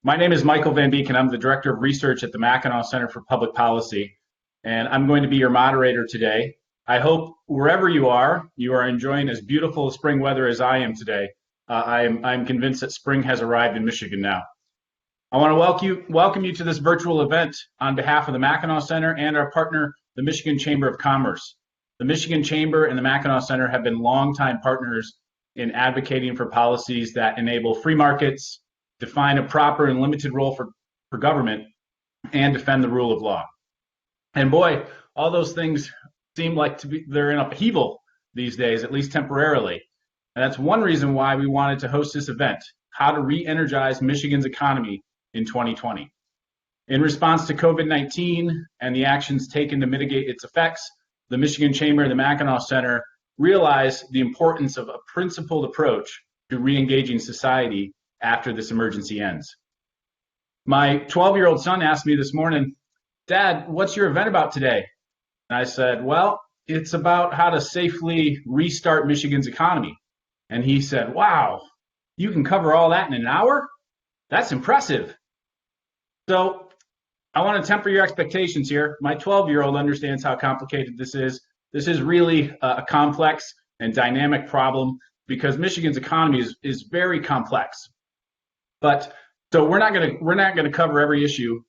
My name is Michael Van Beek, and I'm the Director of Research at the Mackinac Center for Public Policy. And I'm going to be your moderator today. I hope wherever you are enjoying as beautiful spring weather as I am today. I'm convinced that spring has arrived in Michigan now. I want to welcome you to this virtual event on behalf of the Mackinac Center and our partner, the Michigan Chamber of Commerce. The Michigan Chamber and the Mackinac Center have been longtime partners in advocating for policies that enable free markets, define a proper and limited role for government, and defend the rule of law. And boy, all those things seem like they're in upheaval these days, at least temporarily. And that's one reason why we wanted to host this event, how to re-energize Michigan's economy in 2020. In response to COVID-19 and the actions taken to mitigate its effects, the Michigan Chamber and the Mackinac Center realized the importance of a principled approach to re-engaging society after this emergency ends. My 12-year-old son asked me this morning, "Dad, what's your event about today?" And I said, "Well, it's about how to safely restart Michigan's economy." And he said, "Wow, you can cover all that in an hour? That's impressive." So I want to temper your expectations here. My 12-year-old understands how complicated this is. This is really a complex and dynamic problem because Michigan's economy is very complex. But so we're not going to cover every issue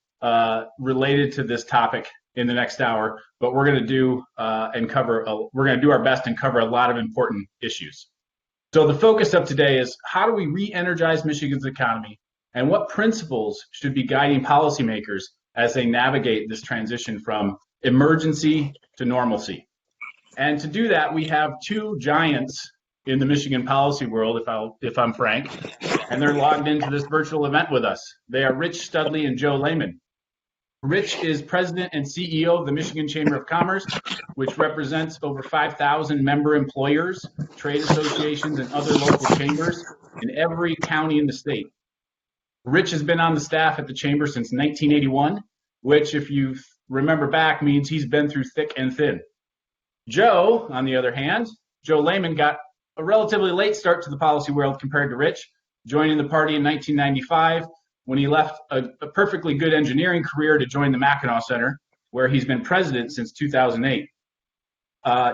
related to this topic in the next hour, but we're going to do our best and cover a lot of important issues. So the focus of today is how do we re-energize Michigan's economy, and what principles should be guiding policymakers as they navigate this transition from emergency to normalcy. And to do that, we have two giants in the Michigan policy world, if I'm frank, and they're logged into this virtual event with us. They are Rich Studley and Joe Lehman. Rich is president and CEO of the Michigan Chamber of Commerce, which represents over 5,000 member employers, trade associations, and other local chambers in every county in the state. Rich has been on the staff at the chamber since 1981, which, if you remember back, means he's been through thick and thin. Joe, on the other hand, Joe Lehman got a relatively late start to the policy world compared to Rich, joining the party in 1995 when he left a perfectly good engineering career to join the Mackinac Center, where he's been president since 2008.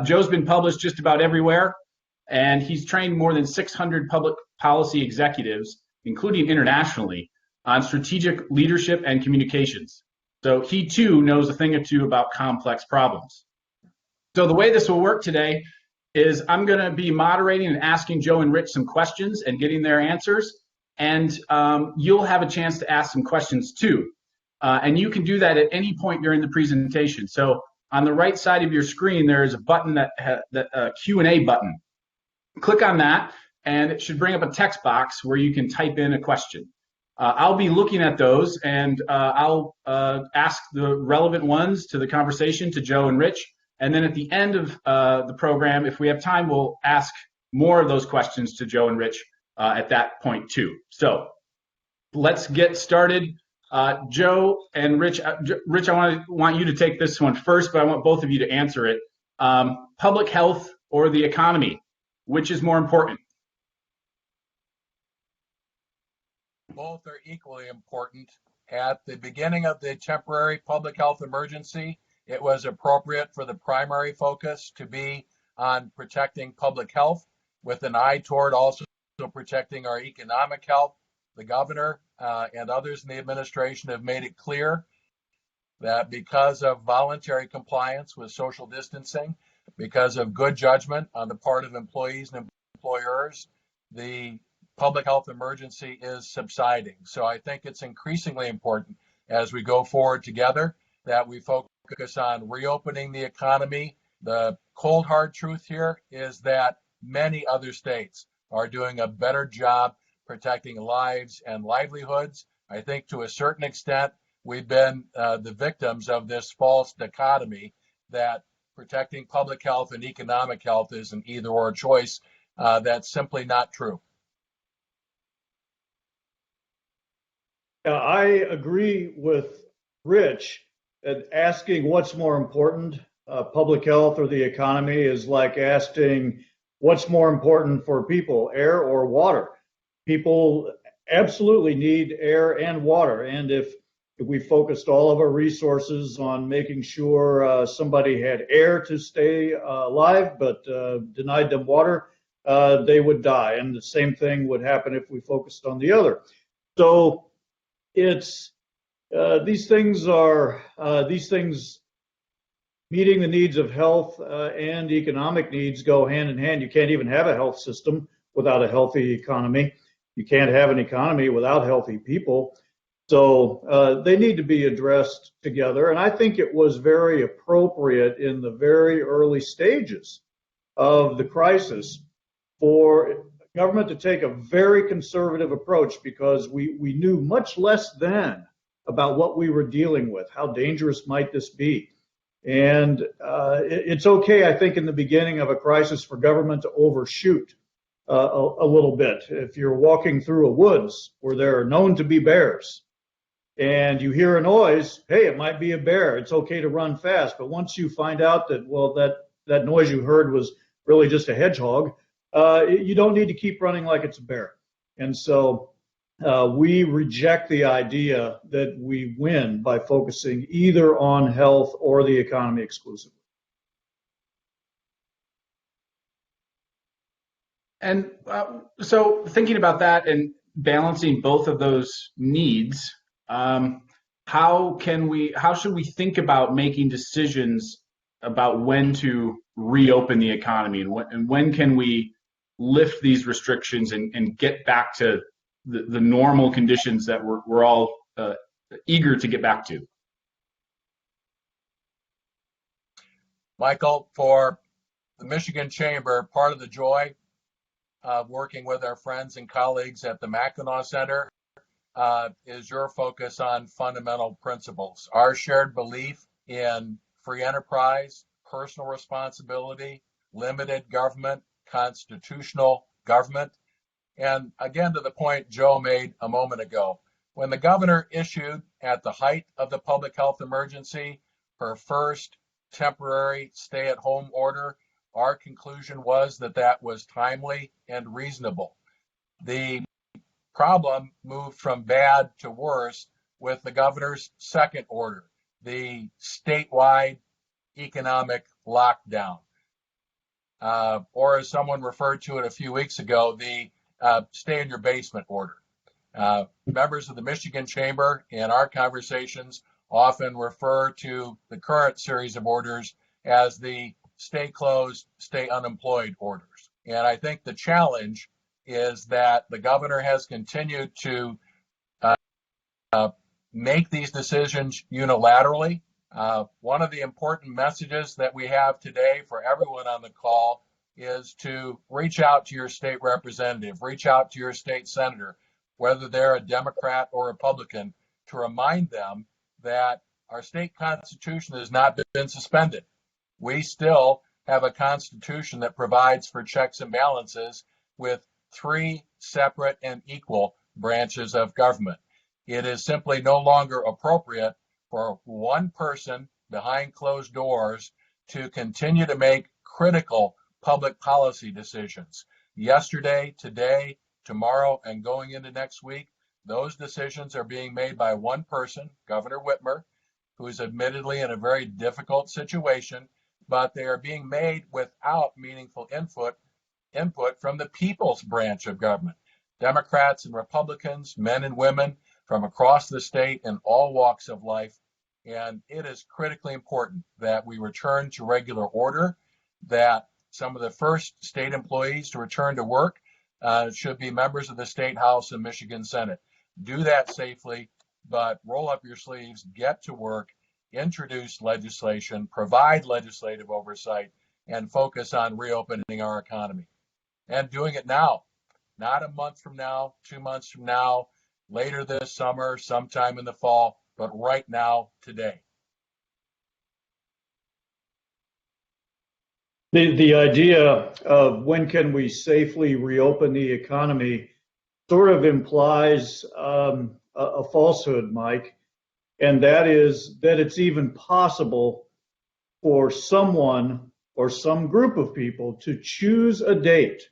Joe's been published just about everywhere, and he's trained more than 600 public policy executives, including internationally, on strategic leadership and communications. So he too knows a thing or two about complex problems. So the way this will work today is I'm going to be moderating and asking Joe and Rich some questions and getting their answers. And you'll have a chance to ask some questions too. And you can do that at any point during the presentation. So on the right side of your screen, there is a button a Q&A button. Click on that, and it should bring up a text box where you can type in a question. I'll be looking at those, and I'll ask the relevant ones to the conversation to Joe and Rich. And then at the end of the program, if we have time, we'll ask more of those questions to Joe and Rich at that point too. So let's get started. Joe and Rich, Rich, I want you to take this one first, but I want both of you to answer it. Public health or the economy, which is more important? Both are equally important. At the beginning of the temporary public health emergency, it was appropriate for the primary focus to be on protecting public health with an eye toward also protecting our economic health. The governor and others in the administration have made it clear that because of voluntary compliance with social distancing, because of good judgment on the part of employees and employers, the public health emergency is subsiding. So I think it's increasingly important as we go forward together that we focus on reopening the economy. The cold hard truth here is that many other states are doing a better job protecting lives and livelihoods. I think to a certain extent, we've been the victims of this false dichotomy that protecting public health and economic health is an either or choice. That's simply not true. I agree with Rich. Asking what's more important, public health or the economy, is like asking what's more important for people, air or water. People absolutely need air and water. And if we focused all of our resources on making sure somebody had air to stay alive, but denied them water, they would die. And the same thing would happen if we focused on the other. So it's these things meeting the needs of health and economic needs go hand in hand. You can't even have a health system without a healthy economy. You can't have an economy without healthy people. So they need to be addressed together. And I think it was very appropriate in the very early stages of the crisis for government to take a very conservative approach, because we knew much less then about what we were dealing with. How dangerous might this be? And it's okay, I think, in the beginning of a crisis for government to overshoot a little bit. If you're walking through a woods where there are known to be bears and you hear a noise, hey, it might be a bear. It's okay to run fast. But once you find out that, well, that noise you heard was really just a hedgehog, you don't need to keep running like it's a bear. And so we reject the idea that we win by focusing either on health or the economy exclusively. And so thinking about that and balancing both of those needs, how should we think about making decisions about when to reopen the economy, and when can we lift these restrictions and get back to the normal conditions that we're all eager to get back to? Michael, for the Michigan Chamber, part of the joy of working with our friends and colleagues at the Mackinac Center is your focus on fundamental principles. Our shared belief in free enterprise, personal responsibility, limited government, constitutional government. And again, to the point Joe made a moment ago, when the governor issued at the height of the public health emergency her first temporary stay-at-home order, our conclusion was that that was timely and reasonable. The problem moved from bad to worse with the governor's second order, the statewide economic lockdown, or as someone referred to it a few weeks ago, the stay in your basement order. Members of the Michigan Chamber in our conversations often refer to the current series of orders as the stay closed, stay unemployed orders. And I think the challenge is that the governor has continued to make these decisions unilaterally. One of the important messages that we have today for everyone on the call is to reach out to your state representative, reach out to your state senator, whether they're a Democrat or Republican, to remind them that our state constitution has not been suspended. We still have a constitution that provides for checks and balances with three separate and equal branches of government. It is simply no longer appropriate for one person behind closed doors to continue to make critical public policy decisions. Yesterday, today, tomorrow, and going into next week, those decisions are being made by one person, Governor Whitmer, who is admittedly in a very difficult situation, but they are being made without meaningful input from the people's branch of government. Democrats and Republicans, men and women from across the state in all walks of life. And it is critically important that we return to regular order, that some of the first state employees to return to work should be members of the State House and Michigan Senate. Do that safely, but roll up your sleeves, get to work, introduce legislation, provide legislative oversight, and focus on reopening our economy. And doing it now, not a month from now, 2 months from now, later this summer, sometime in the fall, but right now, today. The idea of when can we safely reopen the economy sort of implies a falsehood, Mike, and that is that it's even possible for someone or some group of people to choose a date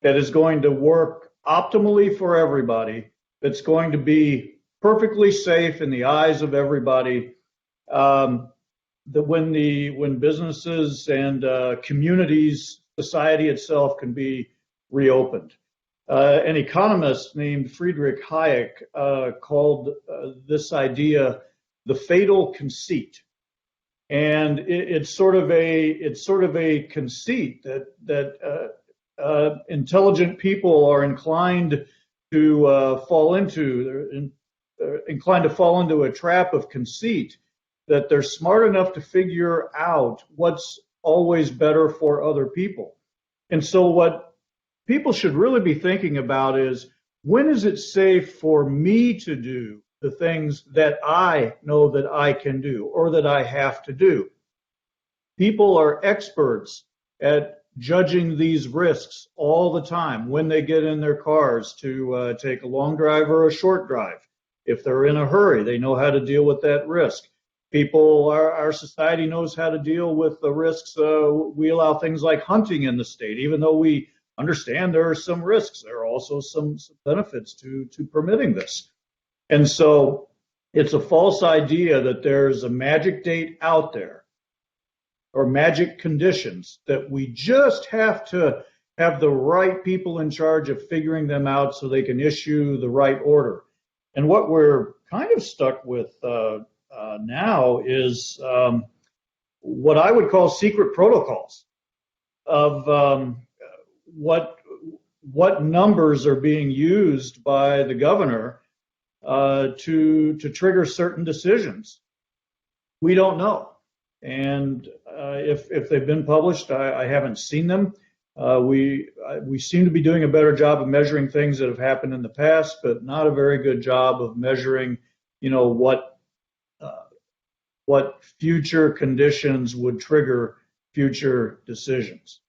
that is going to work optimally for everybody that's going to be perfectly safe in the eyes of everybody. When businesses and communities, society itself can be reopened. An economist named Friedrich Hayek called this idea the fatal conceit, and it's sort of a conceit that intelligent people are inclined to fall into. They're inclined to fall into a trap of conceit, that they're smart enough to figure out what's always better for other people. And so what people should really be thinking about is, when is it safe for me to do the things that I know that I can do or that I have to do? People are experts at judging these risks all the time when they get in their cars to take a long drive or a short drive. If they're in a hurry, they know how to deal with that risk. Our society knows how to deal with the risks. We allow things like hunting in the state, even though we understand there are some risks. There are also some benefits to permitting this. And so it's a false idea that there's a magic date out there or magic conditions, that we just have to have the right people in charge of figuring them out so they can issue the right order. And what we're kind of stuck with now is what I would call secret protocols of what numbers are being used by the governor to trigger certain decisions. We don't know, and if they've been published, I haven't seen them. We seem to be doing a better job of measuring things that have happened in the past, but not a very good job of measuring, what future conditions would trigger future decisions.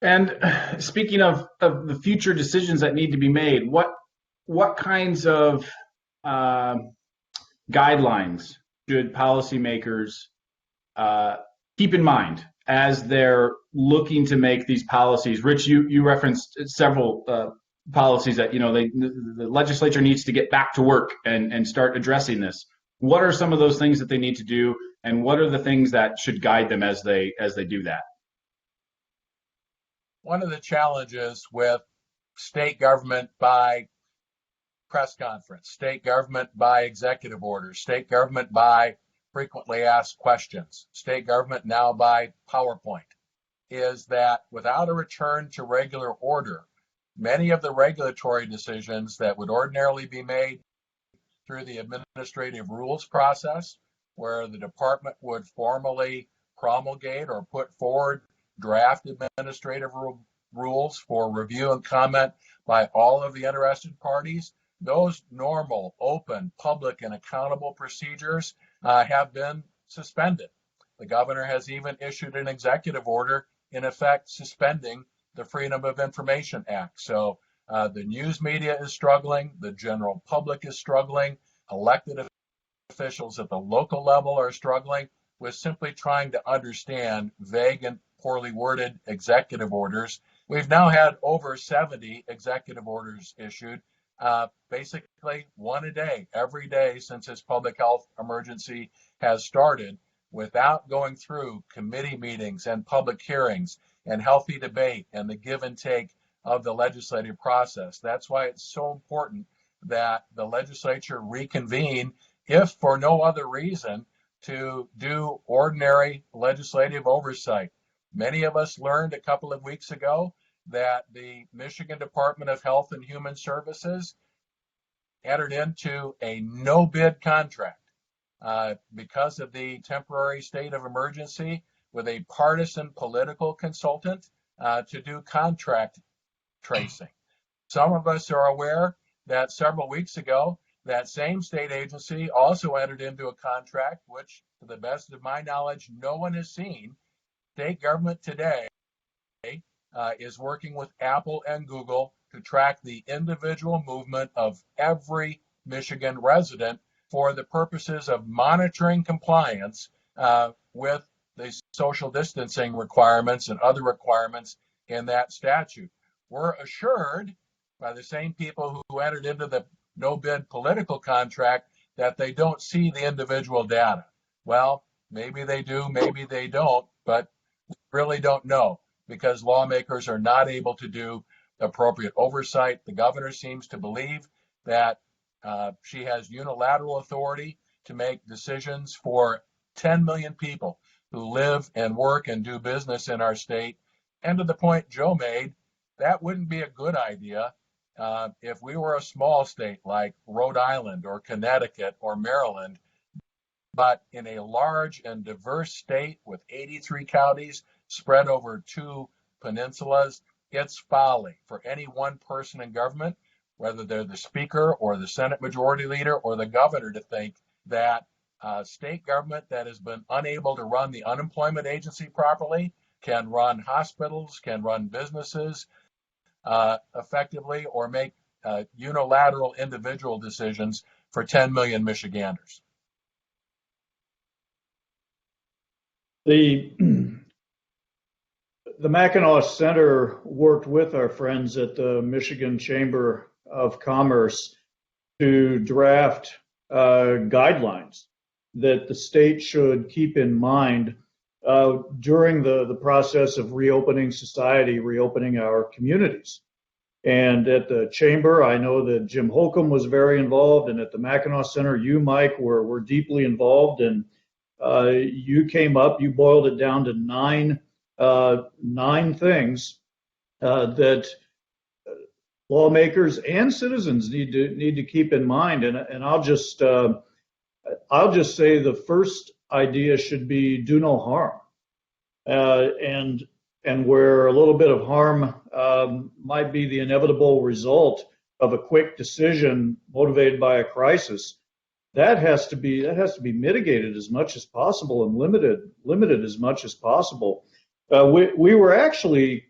And speaking of the future decisions that need to be made, what kinds of guidelines should policymakers keep in mind as they're looking to make these policies? Rich, you referenced several policies that the legislature needs to get back to work and start addressing this. What are some of those things that they need to do, and what are the things that should guide them as they do that? One of the challenges with state government by press conference, state government by executive order, state government by frequently asked questions, state government now by PowerPoint, is that without a return to regular order, many of the regulatory decisions that would ordinarily be made through the administrative rules process, where the department would formally promulgate or put forward draft administrative rules for review and comment by all of the interested parties, those normal, open, public, and accountable procedures have been suspended. The governor has even issued an executive order, in effect, suspending the Freedom of Information Act. So the news media is struggling, the general public is struggling, elected officials at the local level are struggling with simply trying to understand vague and poorly worded executive orders. We've now had over 70 executive orders issued, basically one a day, every day since this public health emergency has started, without going through committee meetings and public hearings and healthy debate and the give and take of the legislative process. That's why it's so important that the legislature reconvene, if for no other reason, to do ordinary legislative oversight. Many of us learned a couple of weeks ago that the Michigan Department of Health and Human Services entered into a no-bid contract because of the temporary state of emergency with a partisan political consultant to do contract tracing. Some of us are aware that several weeks ago, that same state agency also entered into a contract, which, to the best of my knowledge, no one has seen. State government today is working with Apple and Google to track the individual movement of every Michigan resident for the purposes of monitoring compliance with the social distancing requirements and other requirements in that statute. We're assured by the same people who entered into the no-bid political contract that they don't see the individual data. Well, maybe they do, maybe they don't, but we really don't know because lawmakers are not able to do appropriate oversight. The governor seems to believe that she has unilateral authority to make decisions for 10 million people who live and work and do business in our state. And to the point Joe made, that wouldn't be a good idea if we were a small state like Rhode Island or Connecticut or Maryland. But in a large and diverse state with 83 counties spread over 2 peninsulas, it's folly for any one person in government, whether they're the speaker or the Senate majority leader or the governor, to think that state government that has been unable to run the unemployment agency properly can run hospitals, can run businesses effectively, or make unilateral individual decisions for 10 million Michiganders. The Mackinac Center worked with our friends at the Michigan Chamber of Commerce to draft guidelines that the state should keep in mind during the process of reopening society, reopening our communities. And at the Chamber, I know that Jim Holcomb was very involved, and at the Mackinac Center, you, Mike, were deeply involved, and you came up, you boiled it down to nine things that lawmakers and citizens need to keep in mind. And I'll just say the first idea should be do no harm. And where a little bit of harm might be the inevitable result of a quick decision motivated by a crisis, that has to be mitigated as much as possible and limited as much as possible. We were actually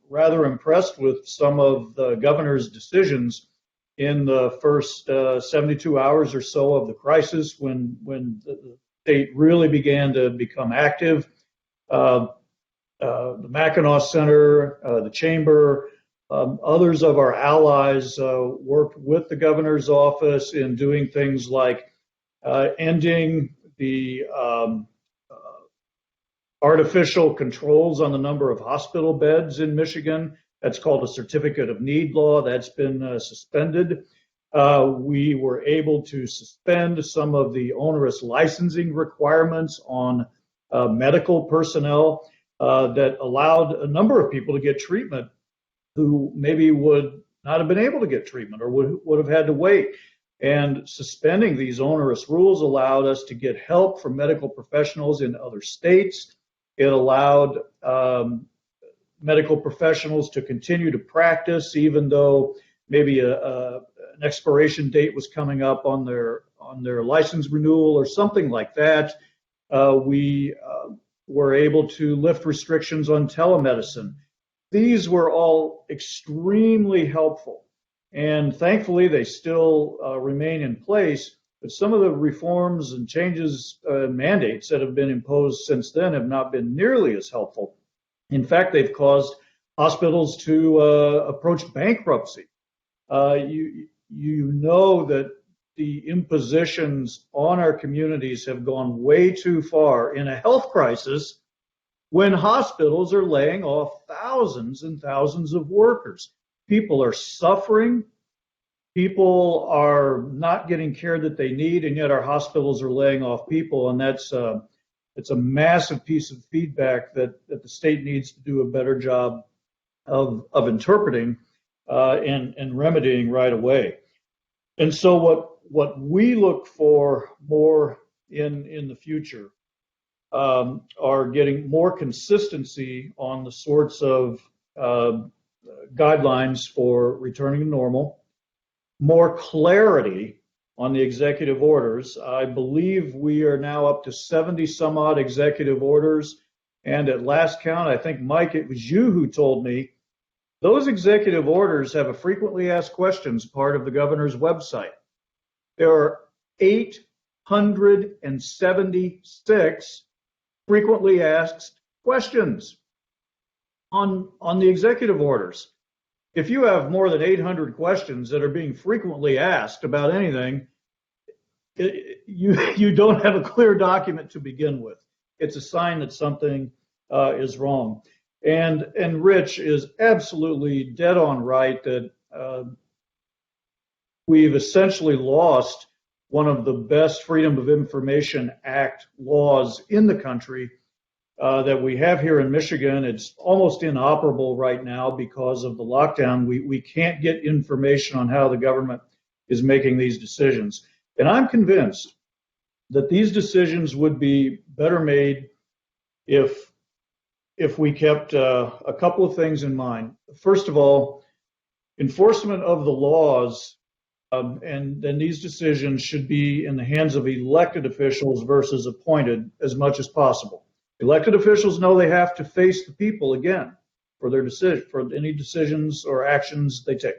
rather impressed with some of the governor's decisions in the first 72 hours or so of the crisis, when the state really began to become active. The Mackinac Center, the Chamber, others of our allies worked with the governor's office in doing things like ending the artificial controls on the number of hospital beds in Michigan. That's called a certificate of need law. That's been suspended. We were able to suspend some of the onerous licensing requirements on medical personnel that allowed a number of people to get treatment who maybe would not have been able to get treatment or would have had to wait. And suspending these onerous rules allowed us to get help from medical professionals in other states. It allowed medical professionals to continue to practice, even though maybe an expiration date was coming up on their license renewal or something like that. We were able to lift restrictions on telemedicine. These were all extremely helpful, and thankfully they still remain in place. But some of the reforms and changes, mandates that have been imposed since then have not been nearly as helpful. In fact, they've caused hospitals to approach bankruptcy. You know that the impositions on our communities have gone way too far in a health crisis when hospitals are laying off thousands and thousands of workers. People are suffering. People are not getting care that they need, and yet our hospitals are laying off people, and it's a massive piece of feedback that the state needs to do a better job of interpreting and remedying right away. And so what we look for more in the future are getting more consistency on the sorts of guidelines for returning to normal, more clarity on the executive orders. I believe we are now up to 70 some odd executive orders. And at last count, I think, Mike, it was you who told me those executive orders have a frequently asked questions part of the governor's website. There are 876 frequently asked questions on the executive orders. If you have more than 800 questions that are being frequently asked about anything, you don't have a clear document to begin with. It's a sign that something is wrong. And Rich is absolutely dead on right that we've essentially lost one of the best Freedom of Information Act laws in the country that we have here in Michigan. It's almost inoperable right now because of the lockdown. We can't get information on how the government is making these decisions. And I'm convinced that these decisions would be better made if we kept a couple of things in mind. First of all, enforcement of the laws and then these decisions should be in the hands of elected officials versus appointed as much as possible. Elected officials know they have to face the people again for their decision, for any decisions or actions they take.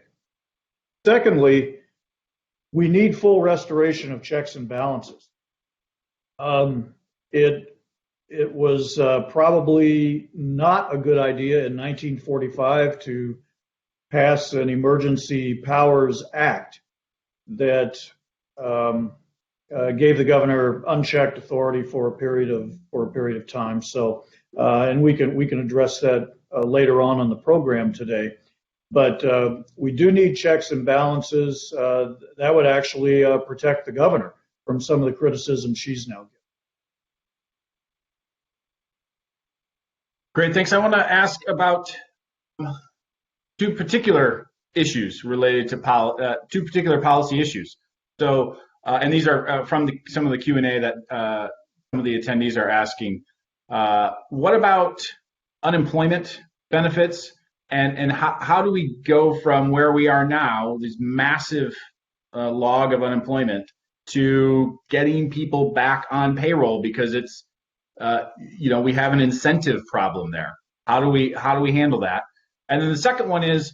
Secondly, we need full restoration of checks and balances. It was probably not a good idea in 1945 to pass an Emergency Powers Act that gave the governor unchecked authority for a period of time. So, and we can address that later on in the program today. But we do need checks and balances. That would actually protect the governor from some of the criticism she's now getting. Great, thanks. I want to ask about two particular issues related to two particular policy issues. So, and these are from some of the Q&A that some of the attendees are asking. What about unemployment benefits, and how do we go from where we are now, this massive log of unemployment, to getting people back on payroll, because it's we have an incentive problem there. How do we handle that? And then the second one is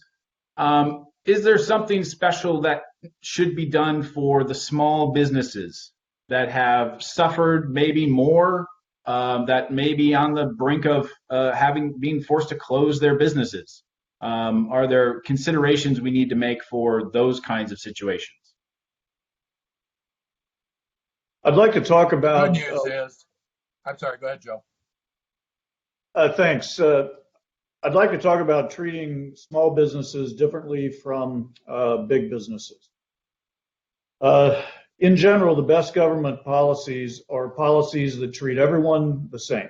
there something special that should be done for the small businesses that have suffered maybe more, that may be on the brink of being forced to close their businesses? Are there considerations we need to make for those kinds of situations? I'd like to talk about. Good news is, I'm sorry, go ahead, Joe. Thanks. I'd like to talk about treating small businesses differently from big businesses. In general, the best government policies are policies that treat everyone the same.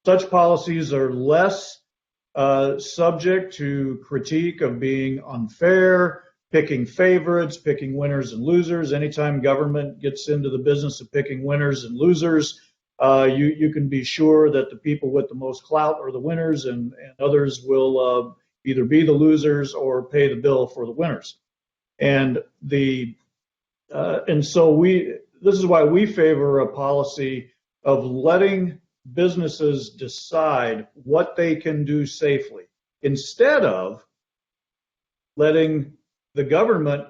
Such policies are less subject to critique of being unfair, picking favorites, picking winners and losers. Anytime government gets into the business of picking winners and losers, you can be sure that the people with the most clout are the winners, and others will either be the losers or pay the bill for the winners. And so this is why we favor a policy of letting businesses decide what they can do safely, instead of letting the government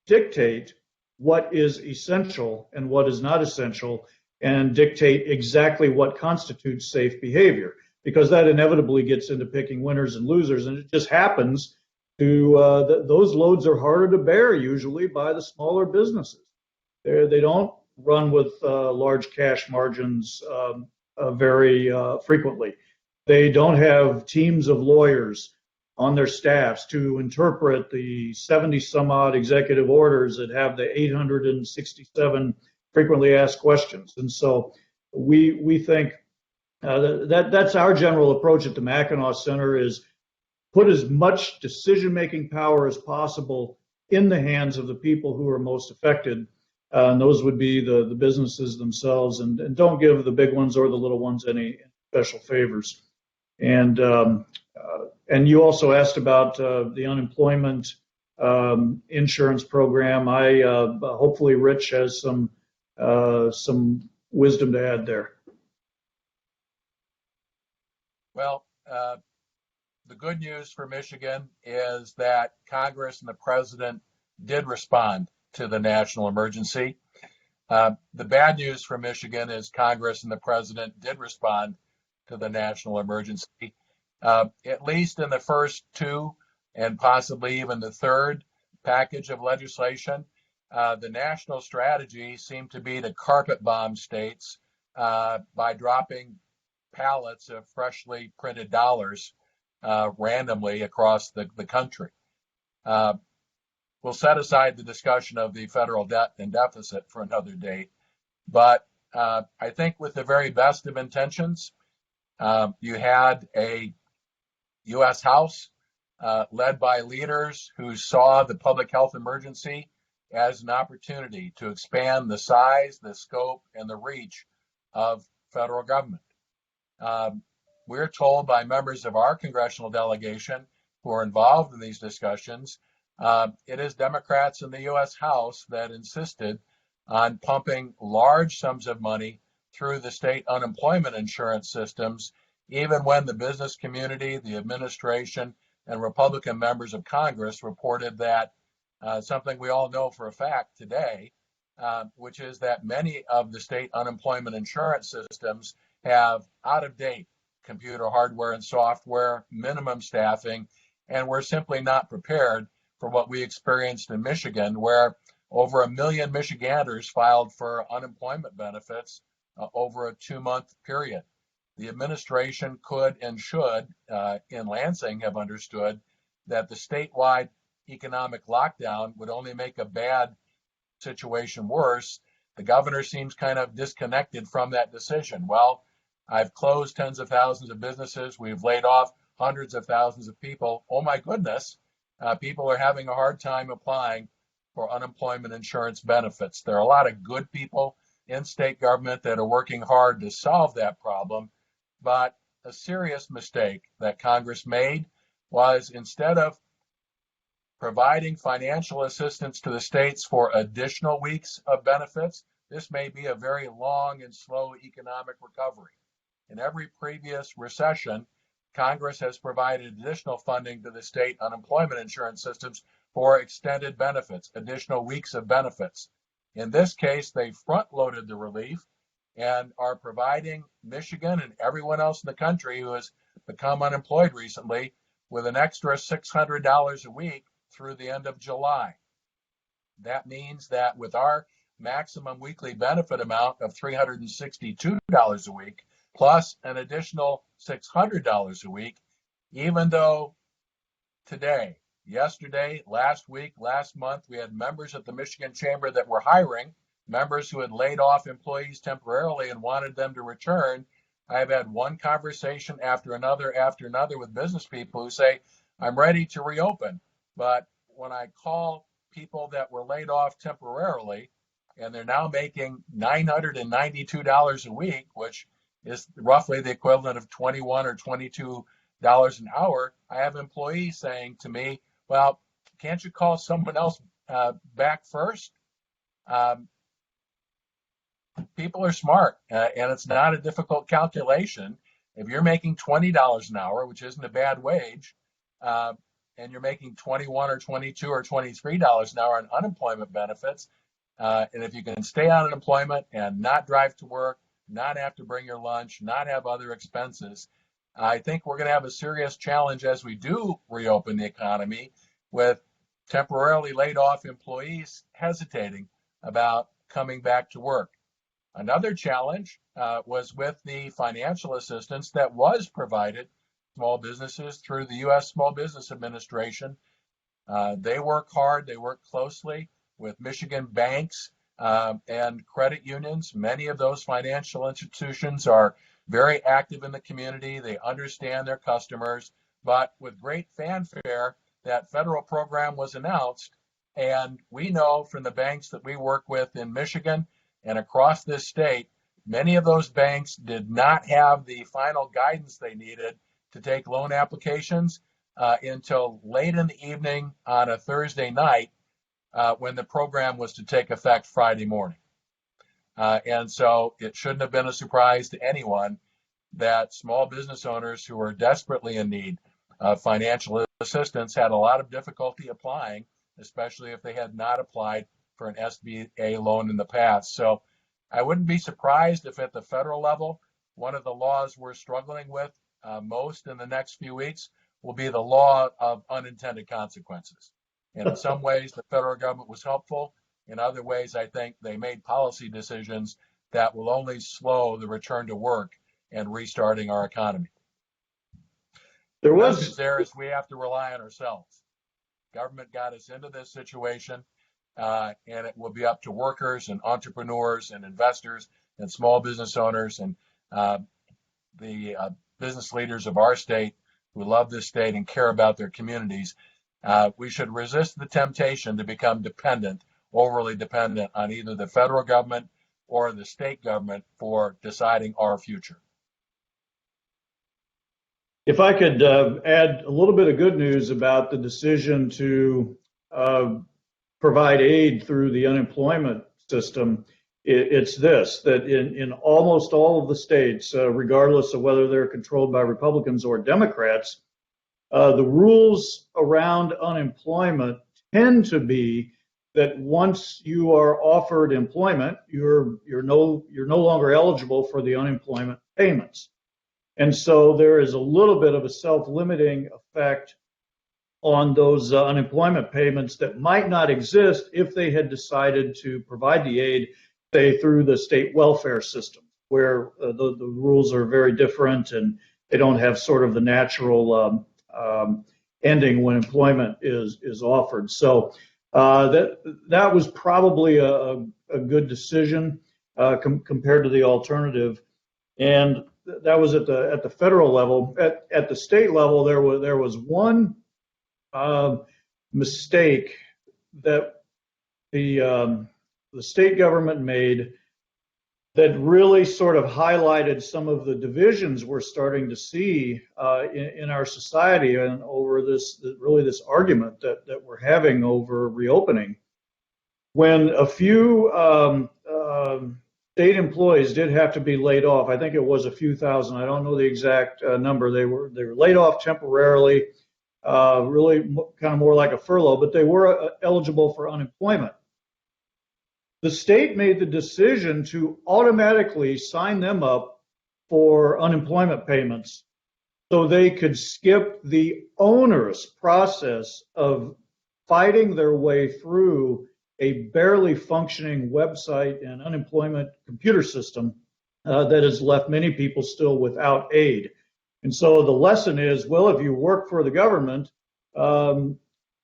dictate what is essential and what is not essential, and dictate exactly what constitutes safe behavior, because that inevitably gets into picking winners and losers. And it just happens to those loads are harder to bear usually by the smaller businesses. They don't run with large cash margins very frequently. They don't have teams of lawyers on their staffs to interpret the 70 some odd executive orders that have the 867 frequently asked questions. And so we think that's our general approach at the Mackinac Center, is put as much decision-making power as possible in the hands of the people who are most affected. And those would be the businesses themselves, and don't give the big ones or the little ones any special favors. And you also asked about the unemployment insurance program. Hopefully Rich has some wisdom to add there. Well, the good news for Michigan is that Congress and the president did respond to the national emergency. The bad news for Michigan is Congress and the president did respond to the national emergency, at least in the first two and possibly even the third package of legislation. The national strategy seemed to be to carpet bomb states by dropping pallets of freshly printed dollars randomly across the country. We'll set aside the discussion of the federal debt and deficit for another date. But I think with the very best of intentions, you had a U.S. House led by leaders who saw the public health emergency as an opportunity to expand the size, the scope, and the reach of federal government. We're told by members of our congressional delegation who are involved in these discussions, it is Democrats in the U.S. House that insisted on pumping large sums of money through the state unemployment insurance systems, even when the business community, the administration, and Republican members of Congress reported that something we all know for a fact today, which is that many of the state unemployment insurance systems have out-of-date computer hardware and software, minimum staffing, and we're simply not prepared for what we experienced in Michigan, where over 1 million Michiganders filed for unemployment benefits over a 2-month period. The administration could and should, in Lansing, have understood that the statewide economic lockdown would only make a bad situation worse. The governor seems kind of disconnected from that decision. Well, I've closed tens of thousands of businesses. We've laid off hundreds of thousands of people. Oh my goodness, people are having a hard time applying for unemployment insurance benefits. There are a lot of good people in state government that are working hard to solve that problem, but a serious mistake that Congress made was, instead of providing financial assistance to the states for additional weeks of benefits, this may be a very long and slow economic recovery. In every previous recession, Congress has provided additional funding to the state unemployment insurance systems for extended benefits, additional weeks of benefits. In this case, they front-loaded the relief and are providing Michigan and everyone else in the country who has become unemployed recently with an extra $600 a week through the end of July. That means that with our maximum weekly benefit amount of $362 a week, plus an additional $600 a week, even though today, yesterday, last week, last month, we had members at the Michigan Chamber that were hiring, members who had laid off employees temporarily and wanted them to return. I've had one conversation after another with business people who say, I'm ready to reopen. But when I call people that were laid off temporarily, and they're now making $992 a week, which is roughly the equivalent of $21 or $22 an hour, I have employees saying to me, well, can't you call someone else back first? People are smart, and it's not a difficult calculation. If you're making $20 an hour, which isn't a bad wage, and you're making $21 or $22 or $23 an hour on unemployment benefits, and if you can stay on unemployment and not drive to work, not have to bring your lunch, not have other expenses, I think we're going to have a serious challenge as we do reopen the economy, with temporarily laid off employees hesitating about coming back to work. Another challenge was with the financial assistance that was provided to small businesses through the U.S. Small Business Administration. They work hard, they work closely with Michigan banks and credit unions. Many of those financial institutions are very active in the community. They understand their customers, but with great fanfare, that federal program was announced. And we know from the banks that we work with in Michigan and across this state, many of those banks did not have the final guidance they needed to take loan applications until late in the evening on a Thursday night, when the program was to take effect Friday morning. And so it shouldn't have been a surprise to anyone that small business owners who were desperately in need of financial assistance had a lot of difficulty applying, especially if they had not applied for an SBA loan in the past. So I wouldn't be surprised if at the federal level, one of the laws we're struggling with most in the next few weeks will be the law of unintended consequences. And in some ways, the federal government was helpful. In other ways, I think they made policy decisions that will only slow the return to work and restarting our economy. The message there is we have to rely on ourselves. Government got us into this situation, and it will be up to workers and entrepreneurs and investors and small business owners and the business leaders of our state who love this state and care about their communities. We should resist the temptation to become dependent, overly dependent on either the federal government or the state government for deciding our future. If I could add a little bit of good news about the decision to provide aid through the unemployment system, it's this, that in almost all of the states, regardless of whether they're controlled by Republicans or Democrats, the rules around unemployment tend to be that once you are offered employment, you're no longer eligible for the unemployment payments. And so there is a little bit of a self-limiting effect on those unemployment payments that might not exist if they had decided to provide the aid, say, through the state welfare system, where the rules are very different and they don't have sort of the natural ending when employment is offered. So that was probably a good decision compared to the alternative. And that was at the federal level. At the state level, there was one mistake that the state government made that really sort of highlighted some of the divisions we're starting to see in our society and over this argument that we're having over reopening. When a few state employees did have to be laid off. I think it was a few thousand. I don't know the exact number. They were laid off temporarily, really kind of more like a furlough, but they were eligible for unemployment. The state made the decision to automatically sign them up for unemployment payments so they could skip the onerous process of fighting their way through a barely functioning website and unemployment computer system that has left many people still without aid. And so the lesson is, well, if you work for the government, and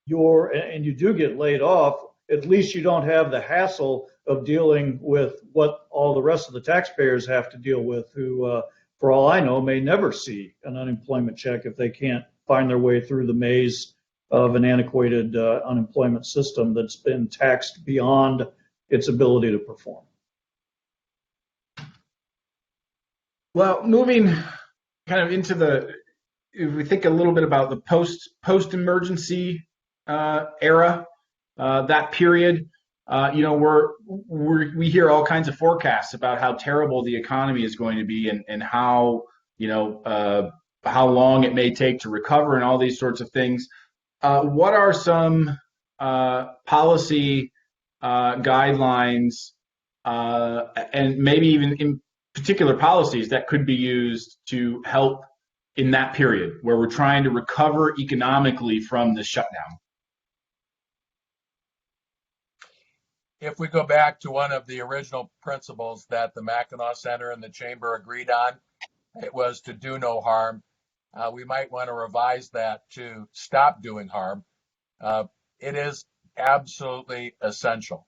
you do get laid off, at least you don't have the hassle of dealing with what all the rest of the taxpayers have to deal with, who, for all I know, may never see an unemployment check if they can't find their way through the maze of an antiquated unemployment system that's been taxed beyond its ability to perform. Well, moving kind of into if we think a little bit about the post-emergency era, that period, we hear all kinds of forecasts about how terrible the economy is going to be and how long it may take to recover and all these sorts of things. What are some policy guidelines and maybe even in particular policies that could be used to help in that period where we're trying to recover economically from the shutdown? If we go back to one of the original principles that the Mackinac Center and the Chamber agreed on, it was to do no harm. We might want to revise that to stop doing harm. It is absolutely essential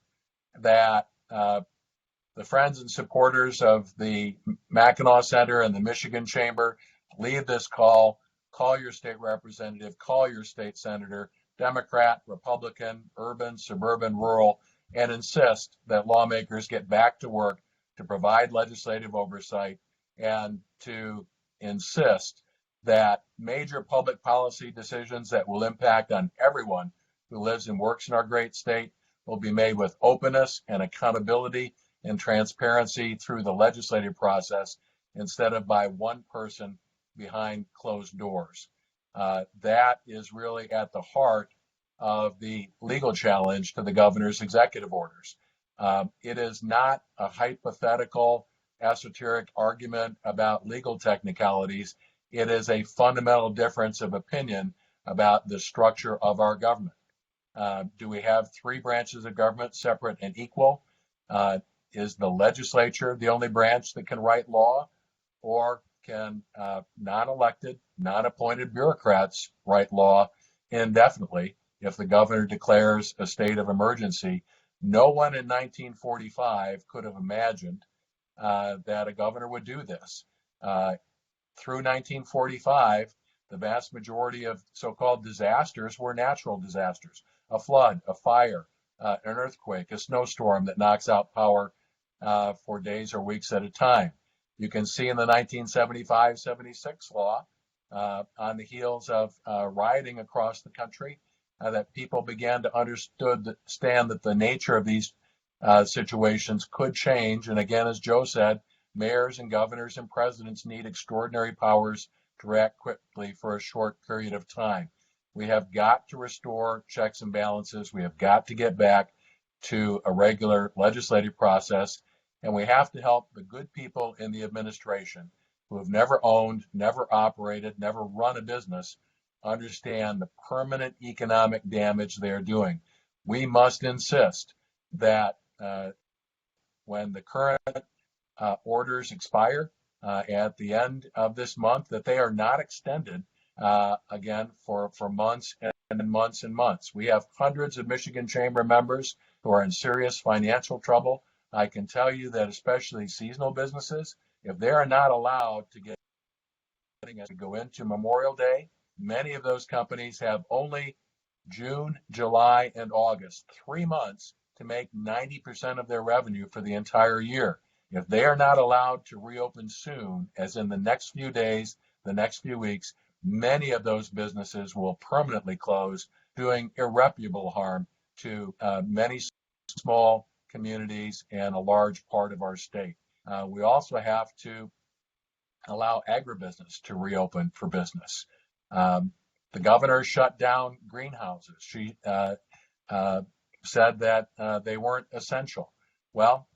that the friends and supporters of the Mackinac Center and the Michigan Chamber leave this call your state representative, call your state senator, Democrat, Republican, urban, suburban, rural, and insist that lawmakers get back to work to provide legislative oversight and to insist that major public policy decisions that will impact on everyone who lives and works in our great state will be made with openness and accountability and transparency through the legislative process instead of by one person behind closed doors. That is really at the heart of the legal challenge to the governor's executive orders. It is not a hypothetical, esoteric argument about legal technicalities. It is a fundamental difference of opinion about the structure of our government. Do we have three branches of government, separate and equal? Is the legislature the only branch that can write law, or can non-elected, non-appointed bureaucrats write law indefinitely if the governor declares a state of emergency? No one in 1945 could have imagined that a governor would do this. Through 1945, the vast majority of so-called disasters were natural disasters: a flood, a fire, an earthquake, a snowstorm that knocks out power for days or weeks at a time. You can see in the 1975-76 law, on the heels of rioting across the country, that people began to understand that the nature of these situations could change. And again, as Joe said, mayors and governors and presidents need extraordinary powers to react quickly for a short period of time. We have got to restore checks and balances. We have got to get back to a regular legislative process. And we have to help the good people in the administration who have never owned, never operated, never run a business understand the permanent economic damage they are doing. We must insist that when the current orders expire at the end of this month, that they are not extended again for months and months and months. We have hundreds of Michigan Chamber members who are in serious financial trouble. I can tell you that especially seasonal businesses, if they are not allowed to go into Memorial Day, many of those companies have only June, July, and August, 3 months, to make 90% of their revenue for the entire year. If they are not allowed to reopen soon, as in the next few days, the next few weeks, many of those businesses will permanently close, doing irreparable harm to many small communities and a large part of our state. We also have to allow agribusiness to reopen for business. The governor shut down greenhouses. She said that they weren't essential. Well,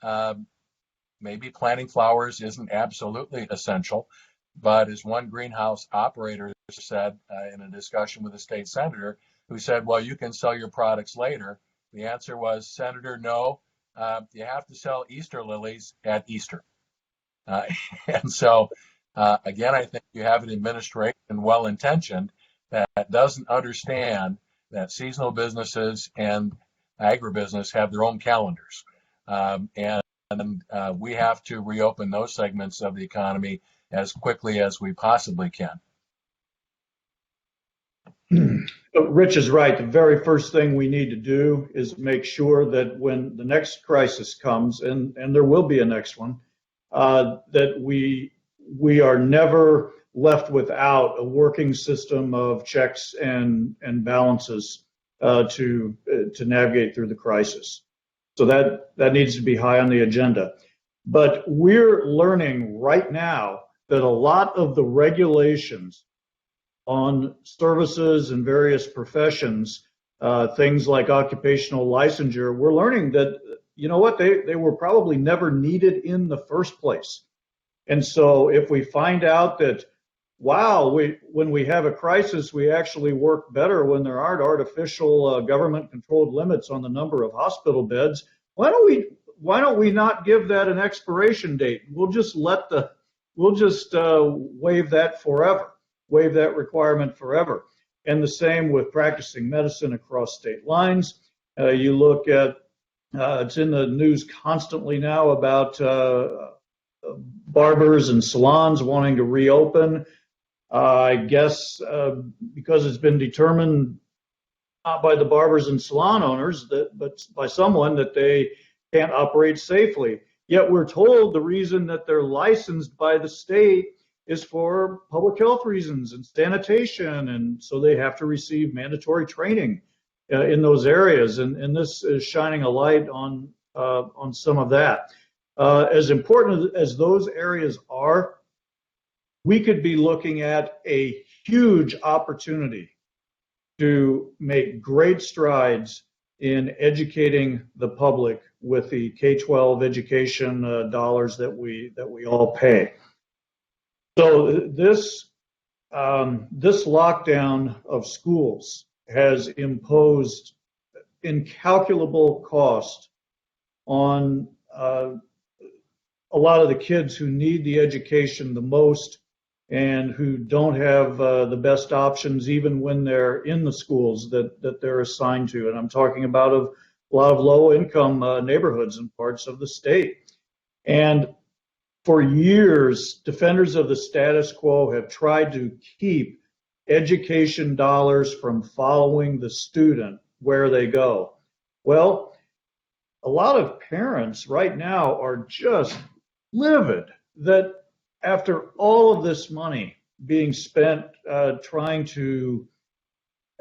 maybe planting flowers isn't absolutely essential, but as one greenhouse operator said in a discussion with a state senator, who said, well, you can sell your products later. The answer was, Senator, no, you have to sell Easter lilies at Easter. And so, again, I think you have an administration, well-intentioned, that doesn't understand that seasonal businesses and agribusiness have their own calendars. And we have to reopen those segments of the economy as quickly as we possibly can. Rich is right. The very first thing we need to do is make sure that when the next crisis comes, and there will be a next one, that we are never left without a working system of checks and balances to navigate through the crisis. So that needs to be high on the agenda. But we're learning right now that a lot of the regulations on services and various professions, things like occupational licensure, we're learning that, you know what, they were probably never needed in the first place. And so if we find out that, wow, when we have a crisis, we actually work better when there aren't artificial government-controlled limits on the number of hospital beds, why don't we not give that an expiration date? We'll just waive that forever, waive that requirement forever. And the same with practicing medicine across state lines. You look at, it's in the news constantly now about barbers and salons wanting to reopen. I guess because it's been determined not by the barbers and salon owners, but by someone, that they can't operate safely. Yet we're told the reason that they're licensed by the state is for public health reasons and sanitation, and so they have to receive mandatory training in those areas. And this is shining a light on some of that. As important as those areas are, we could be looking at a huge opportunity to make great strides in educating the public with the K-12 education dollars that we all pay. So this lockdown of schools has imposed incalculable cost on a lot of the kids who need the education the most and who don't have the best options even when they're in the schools that they're assigned to. And I'm talking about a lot of low-income neighborhoods and parts of the state. And for years, defenders of the status quo have tried to keep education dollars from following the student where they go. Well, a lot of parents right now are just livid that after all of this money being spent trying to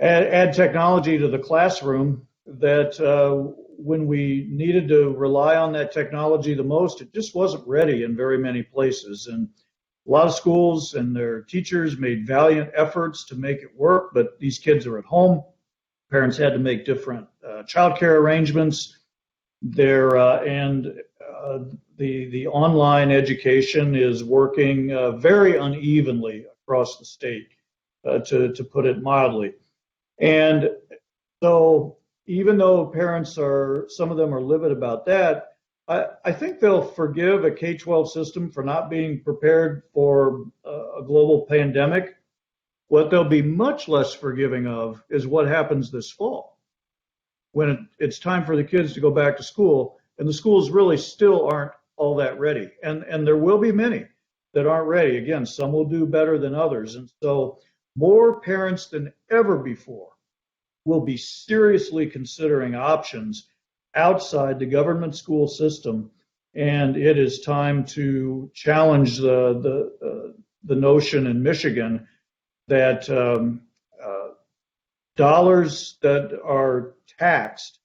add technology to the classroom, that when we needed to rely on that technology the most, it just wasn't ready in very many places. And a lot of schools and their teachers made valiant efforts to make it work, but these kids are at home. Parents had to make different childcare arrangements. The online education is working very unevenly across the state, to put it mildly. And so even though some of them are livid about that, I think they'll forgive a K-12 system for not being prepared for a global pandemic. What they'll be much less forgiving of is what happens this fall, when it's time for the kids to go back to school, and the schools really still aren't all that ready. And there will be many that aren't ready. Again, some will do better than others. And so more parents than ever before will be seriously considering options outside the government school system. And it is time to challenge the notion in Michigan that dollars that are taxed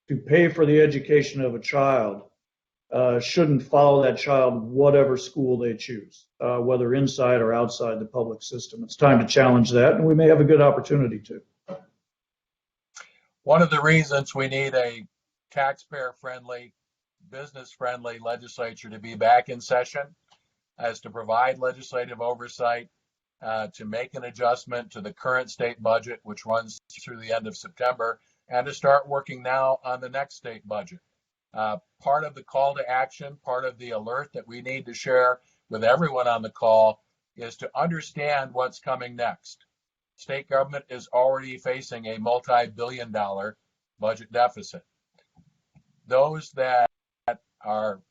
to pay for the education of a child shouldn't follow that child whatever school they choose, whether inside or outside the public system. It's time to challenge that, and we may have a good opportunity to. One of the reasons we need a taxpayer-friendly, business-friendly legislature to be back in session is to provide legislative oversight, to make an adjustment to the current state budget, which runs through the end of September, and to start working now on the next state budget. Part of the call to action, part of the alert that we need to share with everyone on the call is to understand what's coming next. State government is already facing a multi-billion-dollar budget deficit. Those that are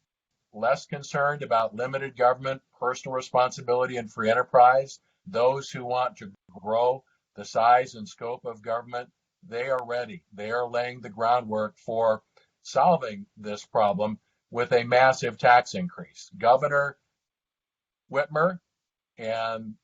less concerned about limited government, personal responsibility, and free enterprise, those who want to grow the size and scope of government, they are ready. They are laying the groundwork for solving this problem with a massive tax increase. Governor Whitmer and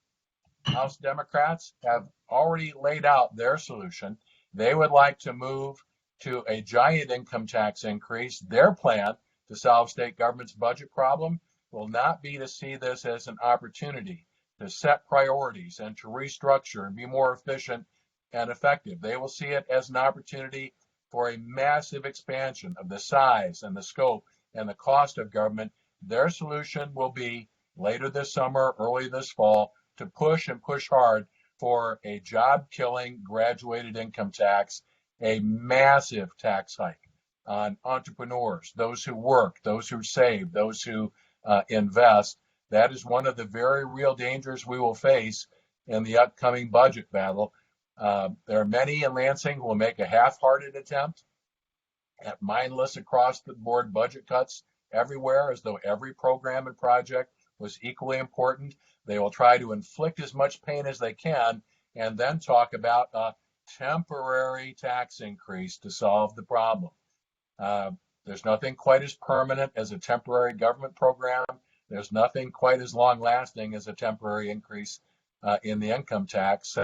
House Democrats have already laid out their solution. They would like to move to a giant income tax increase. Their plan to solve state government's budget problem will not be to see this as an opportunity to set priorities and to restructure and be more efficient and effective. They will see it as an opportunity for a massive expansion of the size and the scope and the cost of government. Their solution will be later this summer, early this fall, to push and push hard for a job-killing graduated income tax, a massive tax hike on entrepreneurs, those who work, those who save, those who invest. That is one of the very real dangers we will face in the upcoming budget battle. There are many in Lansing who will make a half-hearted attempt at mindless across-the-board budget cuts everywhere, as though every program and project was equally important. They will try to inflict as much pain as they can and then talk about a temporary tax increase to solve the problem. There's nothing quite as permanent as a temporary government program. There's nothing quite as long-lasting as a temporary increase in the income tax.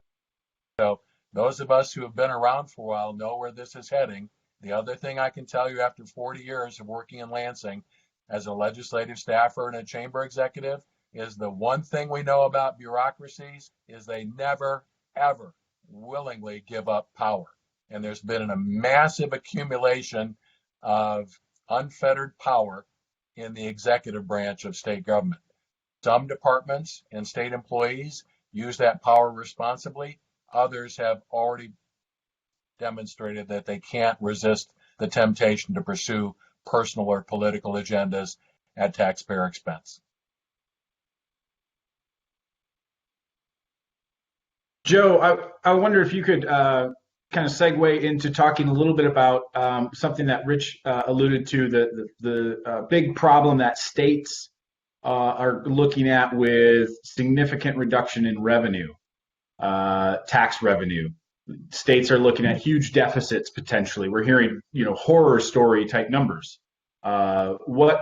So those of us who have been around for a while know where this is heading. The other thing I can tell you after 40 years of working in Lansing as a legislative staffer and a chamber executive is the one thing we know about bureaucracies is they never, ever willingly give up power. And there's been a massive accumulation of unfettered power in the executive branch of state government. Some departments and state employees use that power responsibly. Others have already demonstrated that they can't resist the temptation to pursue personal or political agendas at taxpayer expense. Joe, I wonder if you could kind of segue into talking a little bit about something that Rich alluded to, the big problem that states are looking at with significant reduction in revenue, tax revenue. States are looking at huge deficits potentially. We're hearing, horror story type numbers. What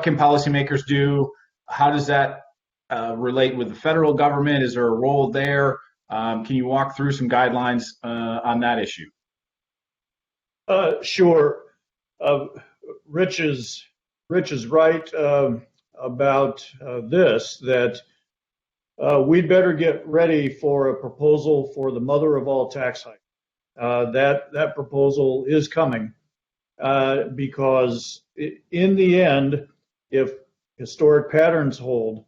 can policymakers do? How does that relate with the federal government? Is there a role there? Can you walk through some guidelines on that issue? Sure. Rich is right about this, that we'd better get ready for a proposal for the mother of all tax hikes. That proposal is coming because in the end, if historic patterns hold,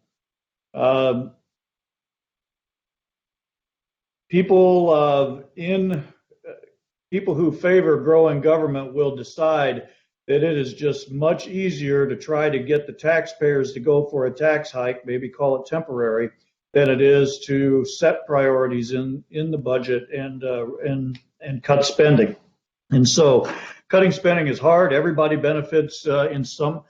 people who favor growing government will decide that it is just much easier to try to get the taxpayers to go for a tax hike, maybe call it temporary, than it is to set priorities in the budget and cut spending. And so cutting spending is hard. Everybody benefits in some.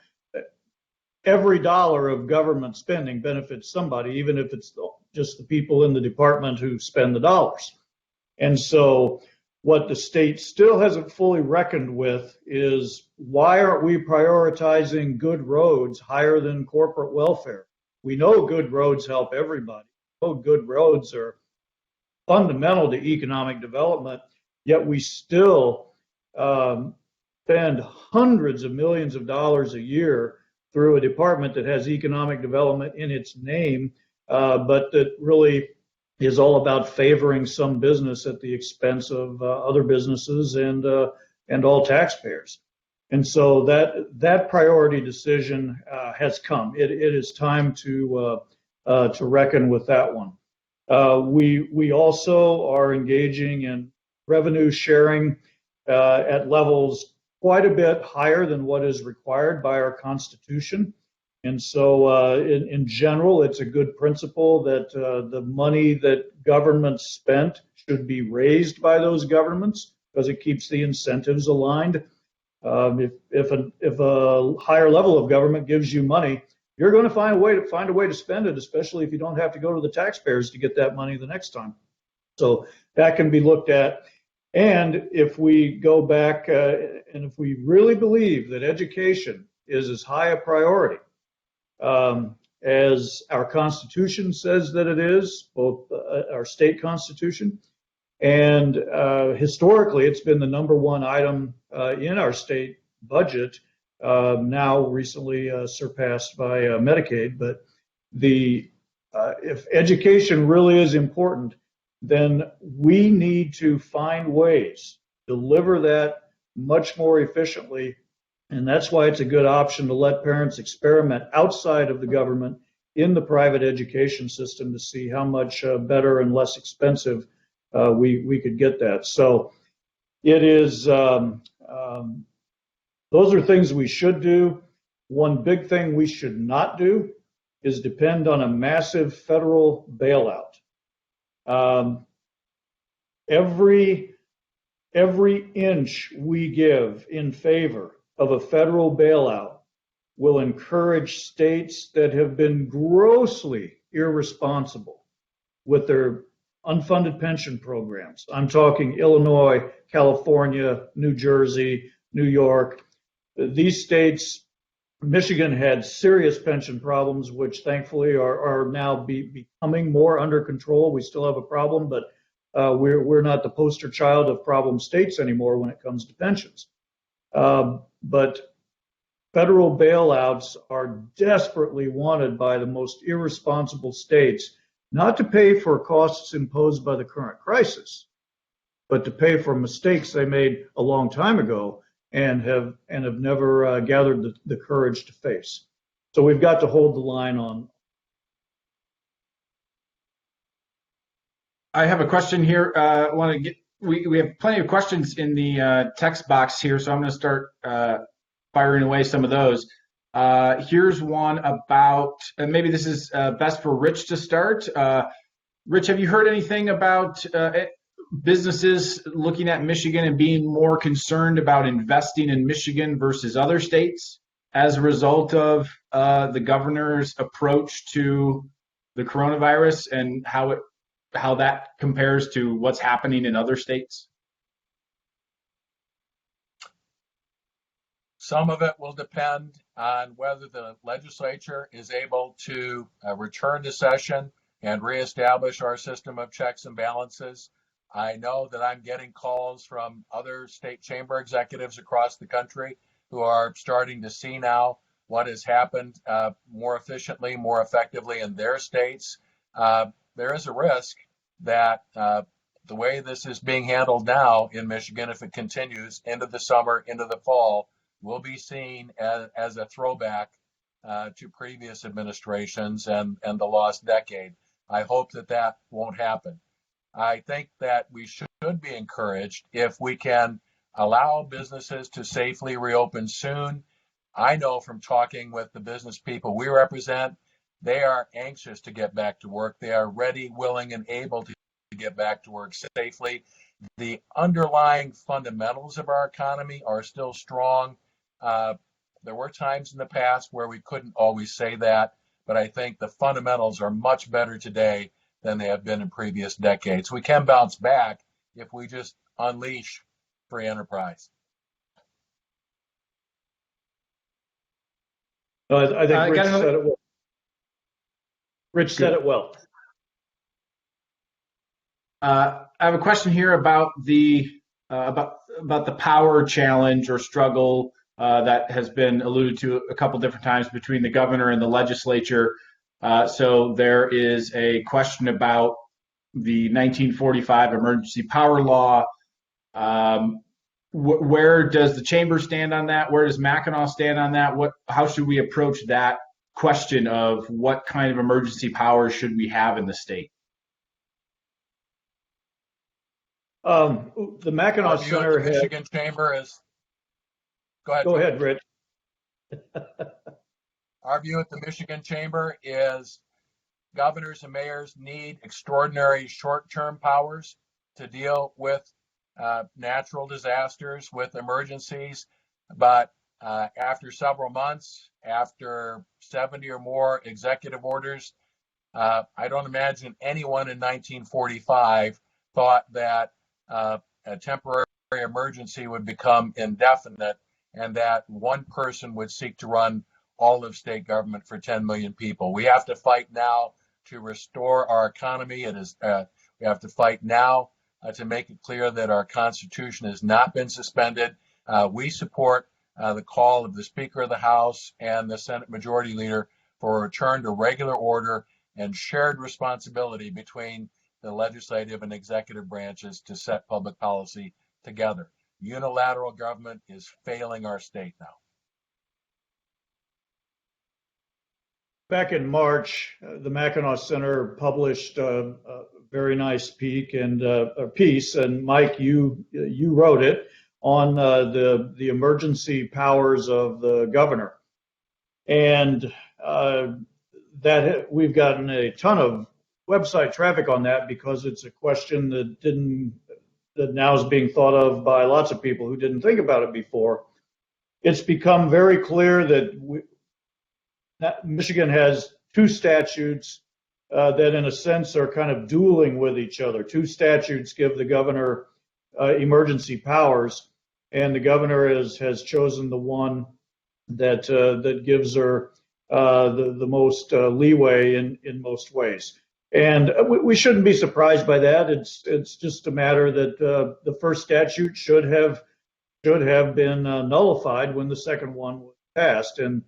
Every dollar of government spending benefits somebody, even if it's just the people in the department who spend the dollars. And so what the state still hasn't fully reckoned with is, why aren't we prioritizing good roads higher than corporate welfare? We know good roads help everybody. We know good roads are fundamental to economic development, yet we still spend hundreds of millions of dollars a year through a department that has economic development in its name, but that really is all about favoring some business at the expense of other businesses and all taxpayers. And so that priority decision has come. It is time to reckon with that one. We also are engaging in revenue sharing at levels quite a bit higher than what is required by our Constitution. And so in general, it's a good principle that the money that governments spent should be raised by those governments, because it keeps the incentives aligned. If a higher level of government gives you money, you're going to find a way to spend it, especially if you don't have to go to the taxpayers to get that money the next time. So that can be looked at. And if we go back and if we really believe that education is as high a priority as our Constitution says that it is, both our state Constitution, and historically it's been the number one item in our state budget, now recently surpassed by Medicaid. But if education really is important, then we need to find ways to deliver that much more efficiently. And that's why it's a good option to let parents experiment outside of the government in the private education system to see how much better and less expensive we could get that. So it is, those are things we should do. One big thing we should not do is depend on a massive federal bailout. Every inch we give in favor of a federal bailout will encourage states that have been grossly irresponsible with their unfunded pension programs. I'm talking Illinois, California, New Jersey, New York. These states, Michigan had serious pension problems, which thankfully are now becoming more under control. We still have a problem, but we're not the poster child of problem states anymore when it comes to pensions. But federal bailouts are desperately wanted by the most irresponsible states, not to pay for costs imposed by the current crisis, but to pay for mistakes they made a long time ago and have never gathered the courage to face. So we've got to hold the line on. I have a question here. We have plenty of questions in the text box here, so I'm going to start firing away some of those. Here's one about, and maybe this is best for Rich to start. Rich, have you heard anything about businesses looking at Michigan and being more concerned about investing in Michigan versus other states as a result of the governor's approach to the coronavirus and how that compares to what's happening in other states? Some of it will depend on whether the legislature is able to return to session and reestablish our system of checks and balances. I know that I'm getting calls from other state chamber executives across the country who are starting to see now what has happened more efficiently, more effectively in their states. There is a risk that the way this is being handled now in Michigan, if it continues into the summer, into the fall, will be seen as a throwback to previous administrations and the lost decade. I hope that won't happen. I think that we should be encouraged if we can allow businesses to safely reopen soon. I know from talking with the business people we represent, they are anxious to get back to work. They are ready, willing, and able to get back to work safely. The underlying fundamentals of our economy are still strong. There were times in the past where we couldn't always say that, but I think the fundamentals are much better today than they have been in previous decades. We can bounce back if we just unleash free enterprise. I think Rich said it well. Rich said it well. I have a question here about the power challenge or struggle that has been alluded to a couple different times between the governor and the legislature. So there is a question about the 1945 emergency power law. Where does the chamber stand on that? Where does Mackinac stand on that? How should we approach that question of what kind of emergency powers should we have in the state? The Mackinac Center the Michigan Chamber is. Go ahead. Go ahead, Rich. Our view at the Michigan Chamber is governors and mayors need extraordinary short-term powers to deal with natural disasters, with emergencies. But after several months, after 70 or more executive orders, I don't imagine anyone in 1945 thought that a temporary emergency would become indefinite and that one person would seek to run all of state government for 10 million people. We have to fight now to restore our economy. We have to fight now to make it clear that our Constitution has not been suspended. We support the call of the Speaker of the House and the Senate Majority Leader for a return to regular order and shared responsibility between the legislative and executive branches to set public policy together. Unilateral government is failing our state now. Back in March, the Mackinac Center published a very nice piece, and Mike, you wrote it on the emergency powers of the governor, and that we've gotten a ton of website traffic on that because it's a question that now is being thought of by lots of people who didn't think about it before. It's become very clear that Michigan has two statutes that in a sense are kind of dueling with each other. Two statutes give the governor emergency powers, and the governor has chosen the one that gives her the most leeway in most ways. And we shouldn't be surprised by that. It's just a matter that the first statute should have been nullified when the second one was passed, and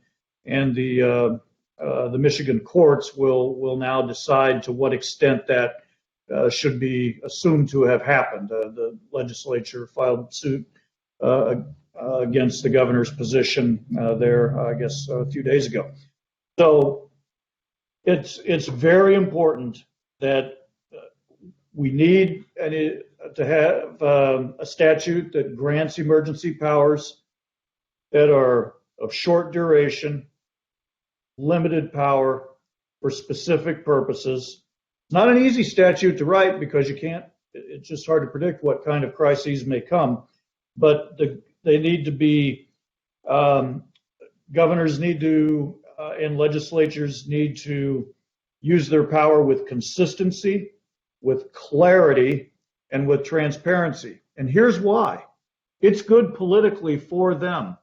the the Michigan courts will now decide to what extent that should be assumed to have happened. The legislature filed suit against the governor's position there, I guess, a few days ago. So it's very important that we need to have a statute that grants emergency powers that are of short duration, limited power for specific purposes. It's not an easy statute to write because it's just hard to predict what kind of crises may come, but they need to be, governors need to, and legislatures need to use their power with consistency, with clarity, and with transparency. And here's why. It's good politically for them.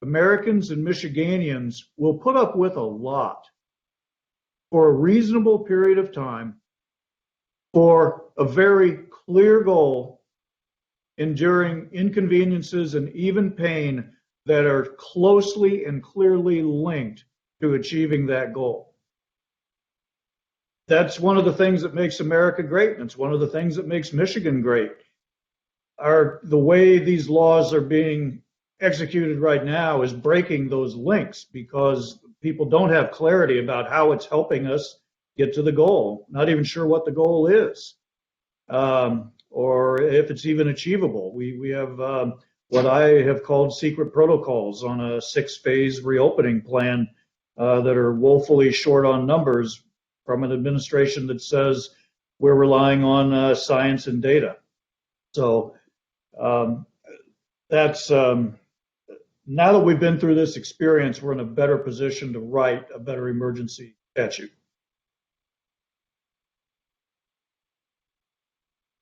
Americans and Michiganians will put up with a lot for a reasonable period of time for a very clear goal, enduring inconveniences and even pain that are closely and clearly linked to achieving that goal. That's one of the things that makes America great, and it's one of the things that makes Michigan great. The way these laws are being executed right now is breaking those links because people don't have clarity about how it's helping us get to the goal. Not even sure what the goal is, or if it's even achievable. We have what I have called secret protocols on a 6-phase reopening plan that are woefully short on numbers from an administration that says we're relying on science and data. So that's now that we've been through this experience, we're in a better position to write a better emergency statute.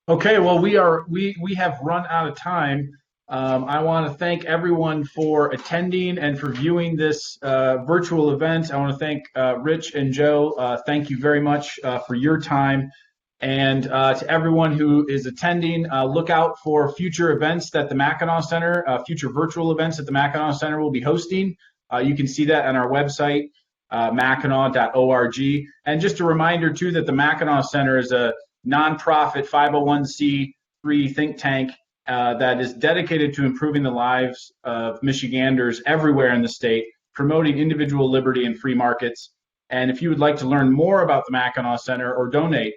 Okay, well, we have run out of time. I want to thank everyone for attending and for viewing this virtual event. I want to thank Rich and Joe. Thank you very much for your time. And to everyone who is attending, look out for future events that the Mackinac Center, future virtual events that the Mackinac Center will be hosting. You can see that on our website, mackinac.org. And just a reminder, too, that the Mackinac Center is a nonprofit 501c3 think tank that is dedicated to improving the lives of Michiganders everywhere in the state, promoting individual liberty and free markets. And if you would like to learn more about the Mackinac Center or donate,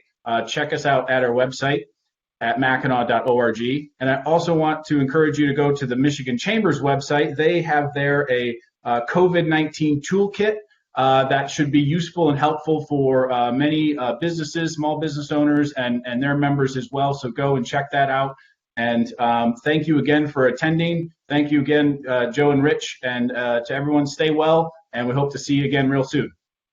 check us out at our website at mackinac.org. And I also want to encourage you to go to the Michigan Chamber's website. They have there a COVID-19 toolkit that should be useful and helpful for many businesses, small business owners, and their members as well. So go and check that out. And thank you again for attending. Thank you again, Joe and Rich, and to everyone, stay well, and we hope to see you again real soon.